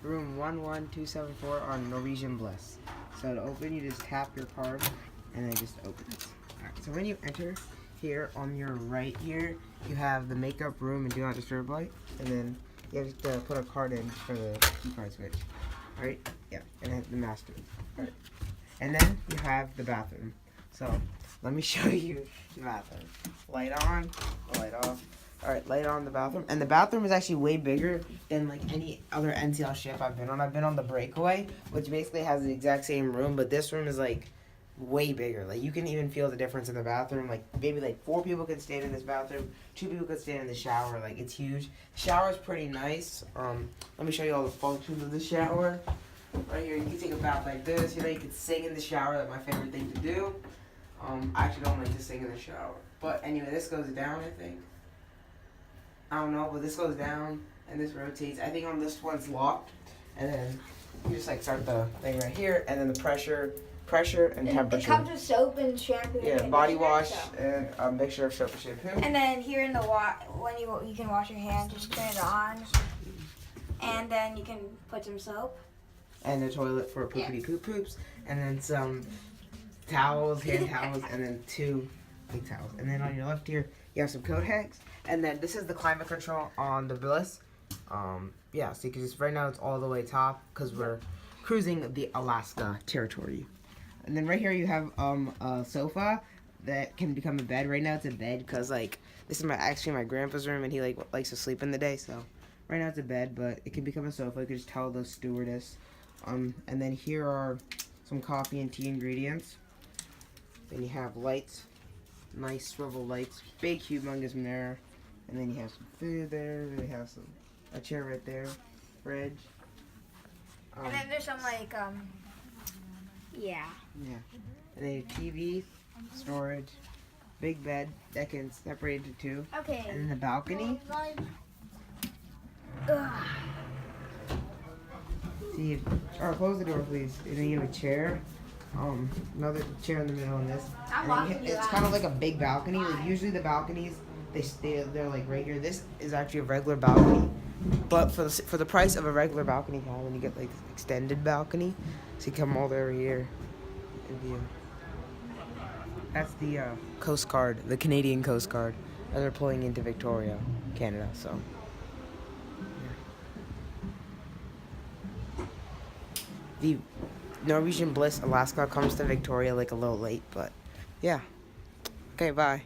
room 11274 on Norwegian Bliss. So to open, you just tap your card, and then it just opens. Alright, so when you enter here, on your right here, you have the makeup room and do not disturb light, and then you have to put a card in for the key card switch. Alright, yeah, and then the master. Alright. And then you have the bathroom. So let me show you the bathroom. Light on, light off. Alright, light on the bathroom. And the bathroom is actually way bigger than like any other NCL ship I've been on. I've been on the Breakaway, which basically has the exact same room, but this room is like way bigger. Like you can even feel the difference in the bathroom. Like maybe like 4 people could stand in this bathroom, 2 people could stand in the shower. Like it's huge. The shower is pretty nice. Let me show you all the functions of the shower. Right here, you can take a bath like this. You know, you can sing in the shower. That's my favorite thing to do. I actually don't like to sing in the shower. But anyway, this goes down, I think. I don't know, but this goes down and this rotates. I think on this one's locked, and then you just like start the thing right here, and then the pressure and temperature. It comes with soap and shampoo. Yeah, body wash and a mixture of soap and shampoo. And then here in the when you can wash your hands, just turn it on, and then you can put some soap. And a toilet for poopity poop poops, and then some towels, hand towels, and then 2 big towels. And then on your left here, you have some coat hacks. And then this is the climate control on the Bliss. Yeah, so because right now it's all the way top because we're cruising the Alaska territory. And then right here you have a sofa that can become a bed. Right now it's a bed because like this is actually my grandpa's room, and he likes to sleep in the day. So right now it's a bed, but it can become a sofa. You can just tell the stewardess. And then here are some coffee and tea ingredients. Then you have lights, nice swivel lights, big humongous mirror. And then you have some food there. We have a chair right there, fridge. And then there's some like, yeah. Yeah. And then a TV, storage, big bed that can separate into 2. Okay. And then the balcony. See, close the door, please. And then you have a chair. Another chair in the middle on this. It's kind of like a big balcony. Like usually the balconies, they're like right here. This is actually a regular balcony, but for the price of a regular balcony, when you get like extended balcony, so you come all the way over here and view. That's the Coast Guard, the Canadian Coast Guard, and they're pulling into Victoria, Canada. So. Yeah. The Norwegian Bliss Alaska comes to Victoria like a little late, but yeah. Okay, bye.